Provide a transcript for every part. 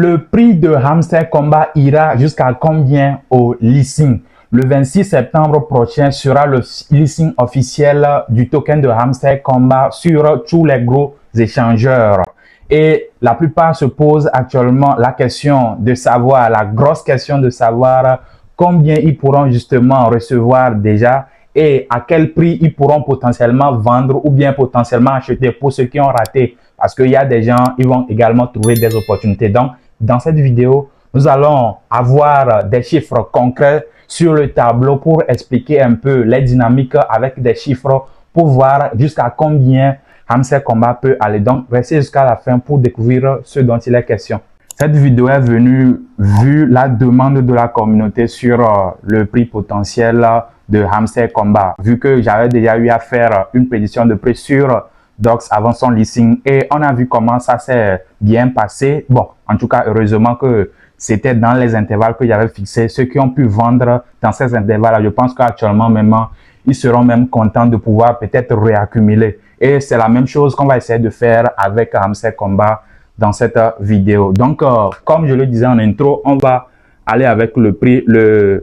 le prix de Hamster Kombat ira jusqu'à combien au listing? Le 26 septembre prochain sera le listing officiel du token de Hamster Kombat sur tous les gros échangeurs. Et la plupart se posent actuellement la question de savoir, la grosse question de savoir combien ils pourront justement recevoir déjà et à quel prix ils pourront potentiellement vendre ou bien potentiellement acheter pour ceux qui ont raté. Parce qu'il y a des gens, ils vont également trouver des opportunités. Donc, dans cette vidéo, nous allons avoir des chiffres concrets sur le tableau pour expliquer un peu les dynamiques avec des chiffres pour voir jusqu'à combien Hamster Kombat peut aller. Donc, restez jusqu'à la fin pour découvrir ce dont il est question. Cette vidéo est venue vu la demande de la communauté sur le prix potentiel de Hamster Kombat. Vu que j'avais déjà eu à faire une prédiction de prix sur Dox avant son listing et on a vu comment ça s'est bien passé. Bon, en tout cas, heureusement que c'était dans les intervalles que j'avais fixés. Ceux qui ont pu vendre dans ces intervalles, je pense qu'actuellement même, ils seront même contents de pouvoir peut-être réaccumuler. Et c'est la même chose qu'on va essayer de faire avec Hamster Kombat dans cette vidéo. Donc, comme je le disais en intro, on va aller avec le prix.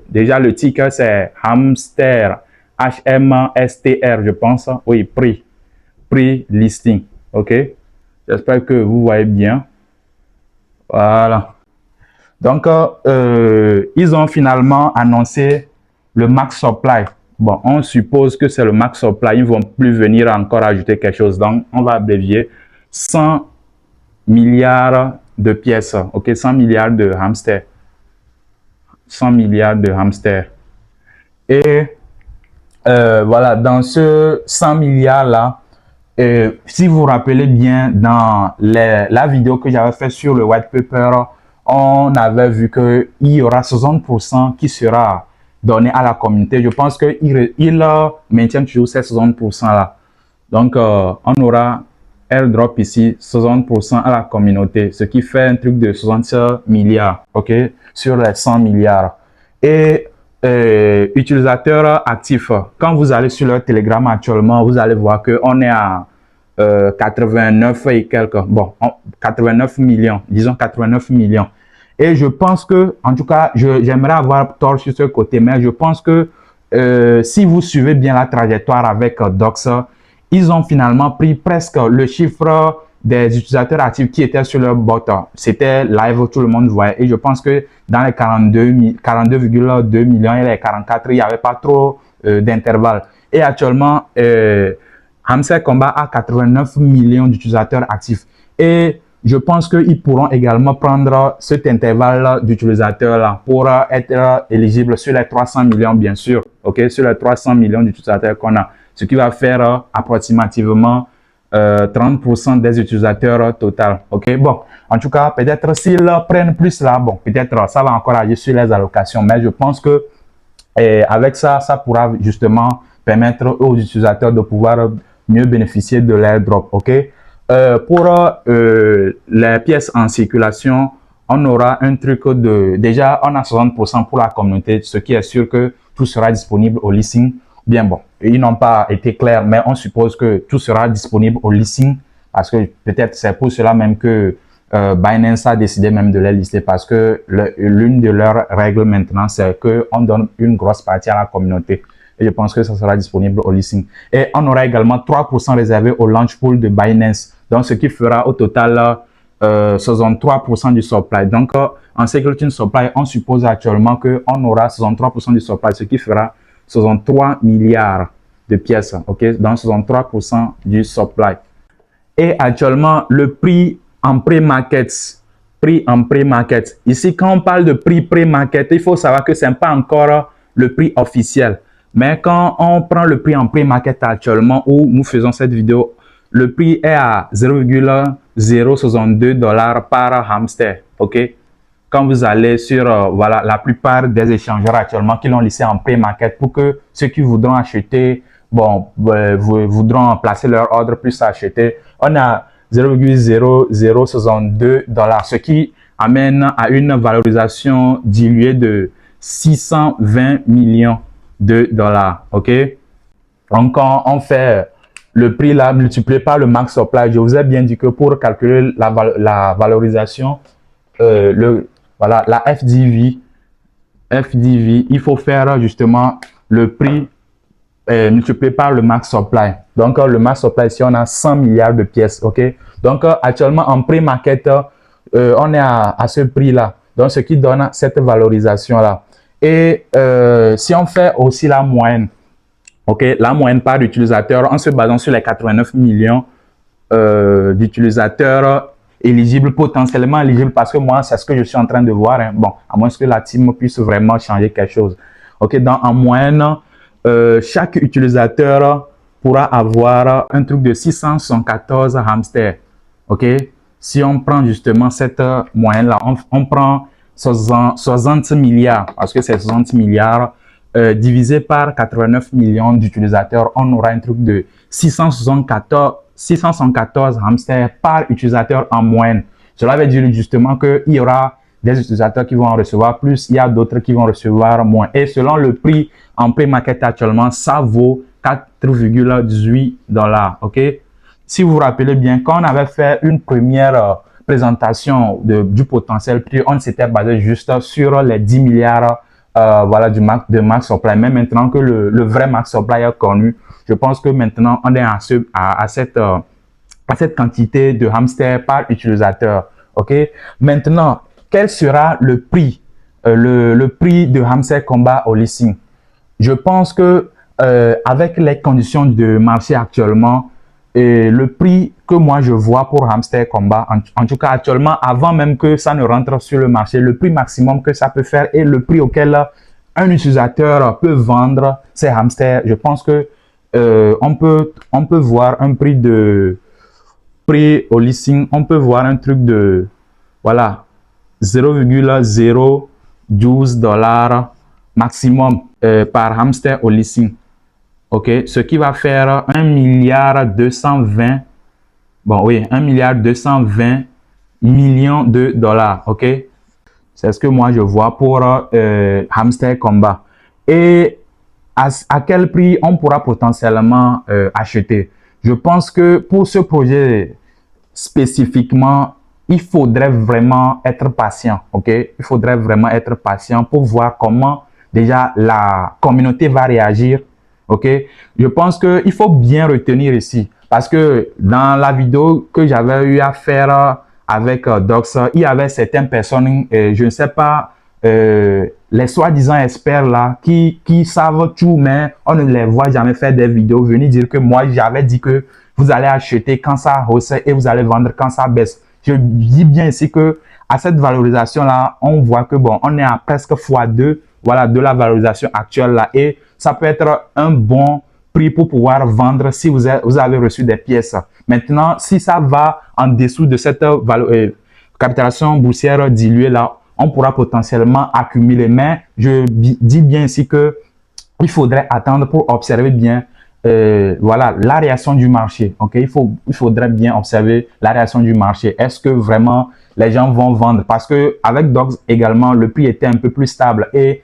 Déjà, le ticker, c'est Hamster, H-M-S-T-R, je pense. Oui, prix listing. OK? J'espère que vous voyez bien. Voilà. Donc, ils ont finalement annoncé le max supply. Bon, on suppose que c'est le max supply. Ils ne vont plus venir encore ajouter quelque chose. Donc, on va abrévier 100 milliards de pièces. OK, 100 milliards de hamsters. 100 milliards de hamsters. Et voilà, dans ce 100 milliards-là, si vous vous rappelez bien, dans la vidéo que j'avais faite sur le white paper, on avait vu qu'il y aura 60% qui sera donné à la communauté. Je pense qu'il maintient toujours ces 60% là. Donc, on aura airdrop ici, 60% à la communauté, ce qui fait un truc de 60 milliards, ok, sur les 100 milliards. Et utilisateurs actifs, quand vous allez sur leur Telegram actuellement, vous allez voir qu'on est à 89 et quelques, bon, 89 millions, disons 89 millions. Et je pense que, en tout cas, j'aimerais avoir tort sur ce côté, mais je pense que si vous suivez bien la trajectoire avec Dox, ils ont finalement pris presque le chiffre des utilisateurs actifs qui étaient sur leur bot. C'était live, tout le monde voyait. Et je pense que dans les 42,2 millions et les 44, il n'y avait pas trop d'intervalle. Et actuellement, Hamster Kombat a 89 millions d'utilisateurs actifs. Et je pense qu'ils pourront également prendre cet intervalle d'utilisateurs-là pour être éligibles sur les 300 millions, bien sûr. OK, sur les 300 millions d'utilisateurs qu'on a. Ce qui va faire approximativement 30% des utilisateurs total. OK, bon, en tout cas, peut-être s'ils prennent plus là, bon, peut-être ça va encore agir sur les allocations. Mais je pense que avec ça, ça pourra justement permettre aux utilisateurs de pouvoir mieux bénéficier de l'airdrop. OK. Pour les pièces en circulation, on aura un truc déjà, on a 60% pour la communauté, ce qui est sûr que tout sera disponible au listing. Bien bon, ils n'ont pas été clairs, mais on suppose que tout sera disponible au listing parce que peut-être c'est pour cela même que Binance a décidé même de les lister parce que l'une de leurs règles maintenant, c'est qu'on donne une grosse partie à la communauté. Et je pense que ça sera disponible au listing. Et on aura également 3% réservé au launch pool de Binance. Donc, ce qui fera au total 63% du supply. Donc, en security supply, on suppose actuellement qu'on aura 63% du supply, ce qui fera 63 milliards de pièces. OK? Donc, 63% du supply. Et actuellement, le prix en pré-market. Ici, quand on parle de prix pré-market, il faut savoir que ce n'est pas encore le prix officiel. Mais quand on prend le prix en pré-market actuellement où nous faisons cette vidéo, le prix est à 0,062 $ par hamster. OK? Quand vous allez sur voilà, la plupart des échangeurs actuellement qui l'ont laissé en pré-market pour que ceux qui voudront acheter, bon, voudront placer leur ordre plus acheter, on a 0,0062 $, ce qui amène à une valorisation diluée de 620 millions de dollars. OK? Donc, quand on fait le prix là multiplié par le max supply, je vous ai bien dit que pour calculer la valorisation, voilà, la FDV, il faut faire justement le prix multiplié par le max supply. Donc, le max supply, ici, on a 100 milliards de pièces, ok? Donc, actuellement, en prix-market, on est à ce prix-là. Donc, ce qui donne cette valorisation-là. Et si on fait aussi la moyenne, ok, la moyenne par utilisateur, en se basant sur les 89 millions d'utilisateurs éligibles, potentiellement éligibles, parce que moi, c'est ce que je suis en train de voir. Hein. Bon, à moins que la team puisse vraiment changer quelque chose. Ok, donc en moyenne, chaque utilisateur pourra avoir un truc de 614 hamsters. Ok, si on prend justement cette moyenne-là, on prend 60 milliards, parce que c'est 60 milliards, divisé par 89 millions d'utilisateurs, on aura un truc de 674 hamsters par utilisateur en moyenne. Cela veut dire justement qu'il y aura des utilisateurs qui vont en recevoir plus, il y a d'autres qui vont recevoir moins. Et selon le prix en prix-market actuellement, ça vaut 4,18 $. Ok? Si vous vous rappelez bien, quand on avait fait une première présentation du potentiel prix, on s'était basé juste sur les 10 milliards voilà, de max supply. Mais maintenant que le vrai max supply est connu, je pense que maintenant on est à cette quantité de hamsters par utilisateur. Ok. Maintenant, quel sera le prix, le prix de Hamster Komba au listing? Je pense que avec les conditions de marché actuellement, et le prix que moi je vois pour Hamster Komba, en tout cas actuellement, avant même que ça ne rentre sur le marché, le prix maximum que ça peut faire et le prix auquel un utilisateur peut vendre ses hamsters, je pense que on peut voir un prix au listing, on peut voir un truc de, voilà, 0,012 $ maximum par hamster au listing. Ok, ce qui va faire 1 milliard 220, bon oui, 1 milliard 220 millions de dollars. Ok, c'est ce que moi je vois pour Hamster Komba. Et à quel prix on pourra potentiellement acheter? Je pense que pour ce projet spécifiquement, il faudrait vraiment être patient, ok? Il faudrait vraiment être patient pour voir comment déjà la communauté va réagir, ok? Je pense qu'il faut bien retenir ici, parce que dans la vidéo que j'avais eu à faire avec Docs, il y avait certaines personnes, je ne sais pas, les soi-disant experts là, qui savent tout, mais on ne les voit jamais faire des vidéos, venir dire que moi, j'avais dit que vous allez acheter quand ça hausse et vous allez vendre quand ça baisse. Je dis bien ici que à cette valorisation là, on voit que bon, on est à presque x2, voilà, de la valorisation actuelle là, et ça peut être un bon prix pour pouvoir vendre si vous avez reçu des pièces. Maintenant, si ça va en dessous de cette capitalisation boursière diluée là, on pourra potentiellement accumuler. Mais je dis bien ici que il faudrait attendre pour observer bien voilà, la réaction du marché. Ok, il faudrait bien observer la réaction du marché. Est-ce que vraiment les gens vont vendre? Parce que avec Dogs également, le prix était un peu plus stable. Et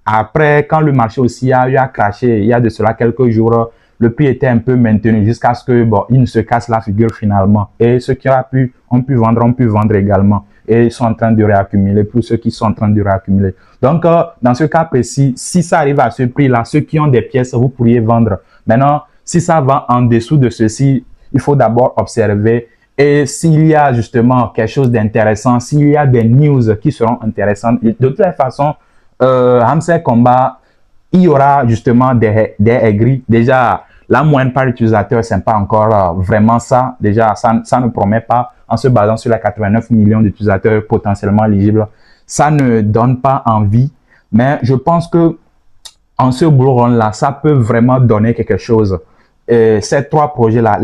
après, quand le marché aussi a eu à cracher, il y a de cela quelques jours, le prix était un peu maintenu jusqu'à ce que bon, il ne se casse la figure finalement. Et ceux qui ont pu vendre également. Et ils sont en train de réaccumuler pour ceux qui sont en train de réaccumuler. Donc, dans ce cas précis, si ça arrive à ce prix-là, ceux qui ont des pièces, vous pourriez vendre. Maintenant, si ça va en dessous de ceci, il faut d'abord observer. Et s'il y a justement quelque chose d'intéressant, s'il y a des news qui seront intéressantes, de toute façon, Hamster Komba, il y aura justement des aigris. Déjà, la moyenne par utilisateur, c'est pas encore vraiment ça. Déjà, ça ne promet pas, en se basant sur les 89 millions d'utilisateurs potentiellement éligibles. Ça ne donne pas envie. Mais je pense que en ce bull run-là, ça peut vraiment donner quelque chose. Ces trois projets-là,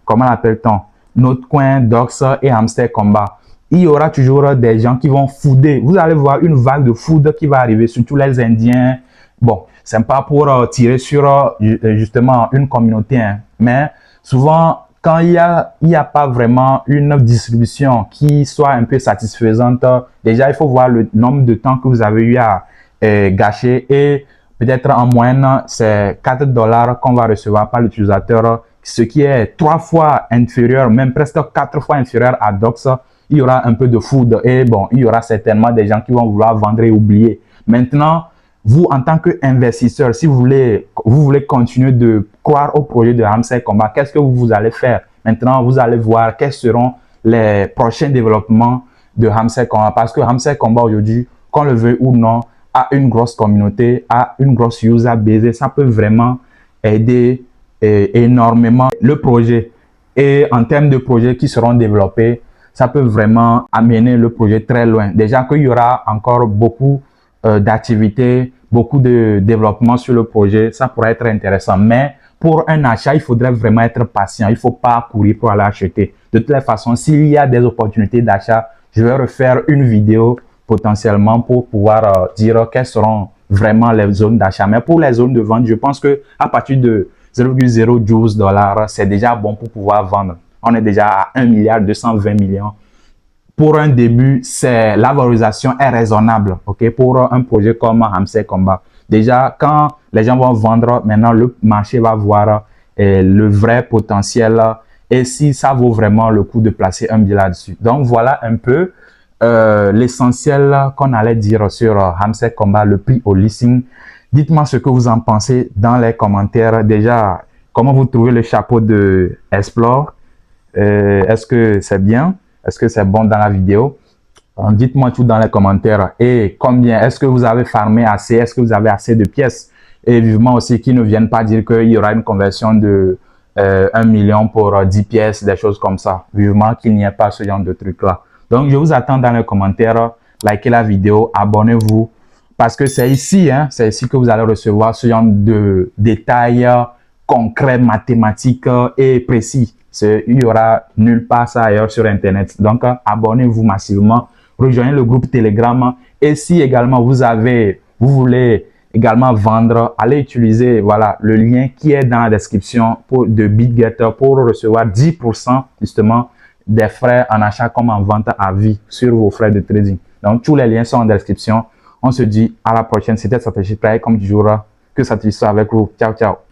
comment l'appelle-t-on? Notcoin, Docs et Hamster Komba. Il y aura toujours des gens qui vont fooder. Vous allez voir une vague de food qui va arriver, surtout les Indiens. Bon, c'est pas pour tirer sur justement une communauté, hein, mais souvent, quand il y a pas vraiment une distribution qui soit un peu satisfaisante, déjà, il faut voir le nombre de temps que vous avez eu à gâcher et peut-être en moyenne, c'est 4 $ qu'on va recevoir par l'utilisateur, ce qui est 3 fois inférieur, même presque 4 fois inférieur à Docs. il y aura un peu de foudre et bon, il y aura certainement des gens qui vont vouloir vendre et oublier. Maintenant, vous, en tant qu'investisseur, si vous voulez continuer de croire au projet de Ramsey Combat, qu'est-ce que vous allez faire? Maintenant, vous allez voir quels seront les prochains développements de Ramsey Combat. Parce que Ramsey Combat aujourd'hui, qu'on le veuille ou non, a une grosse communauté, a une grosse user base. Ça peut vraiment aider énormément le projet. Et en termes de projets qui seront développés, ça peut vraiment amener le projet très loin. Déjà qu'il y aura encore beaucoup d'activités, beaucoup de développement sur le projet, ça pourrait être intéressant. Mais pour un achat, il faudrait vraiment être patient. Il ne faut pas courir pour aller acheter. De toute façon, s'il y a des opportunités d'achat, je vais refaire une vidéo potentiellement pour pouvoir dire quelles seront vraiment les zones d'achat. Mais pour les zones de vente, je pense que à partir de 0,012 $, c'est déjà bon pour pouvoir vendre. On est déjà à 1,220 milliard. Pour un début, la valorisation est raisonnable, ok, pour un projet comme Ramsey Combat. Déjà, quand les gens vont vendre, maintenant le marché va voir le vrai potentiel et si ça vaut vraiment le coup de placer un billet là-dessus. Donc voilà un peu l'essentiel qu'on allait dire sur Ramsey Combat, le prix au listing. Dites-moi ce que vous en pensez dans les commentaires. Déjà, comment vous trouvez le chapeau de Explore? Est-ce que c'est bien? Est-ce que c'est bon dans la vidéo? Dites-moi tout dans les commentaires. Et combien? Est-ce que vous avez farmé assez? Est-ce que vous avez assez de pièces? Et vivement aussi qu'ils ne viennent pas dire qu'il y aura une conversion de 1 million pour 10 pièces, des choses comme ça. Vivement qu'il n'y ait pas ce genre de truc-là. Donc, je vous attends dans les commentaires. Likez la vidéo, abonnez-vous. Parce que c'est ici que vous allez recevoir ce genre de détails concrets, mathématiques et précis. Il y aura nulle part ça ailleurs sur Internet. Donc, abonnez-vous massivement. Rejoignez le groupe Telegram. Et si également vous voulez également vendre, allez utiliser voilà, le lien qui est dans la description de BitGetter pour recevoir 10% justement des frais en achat comme en vente à vie sur vos frais de trading. Donc, tous les liens sont en description. On se dit à la prochaine. C'était Stratégie Play comme toujours. Que Stratégie soit avec vous. Ciao, ciao.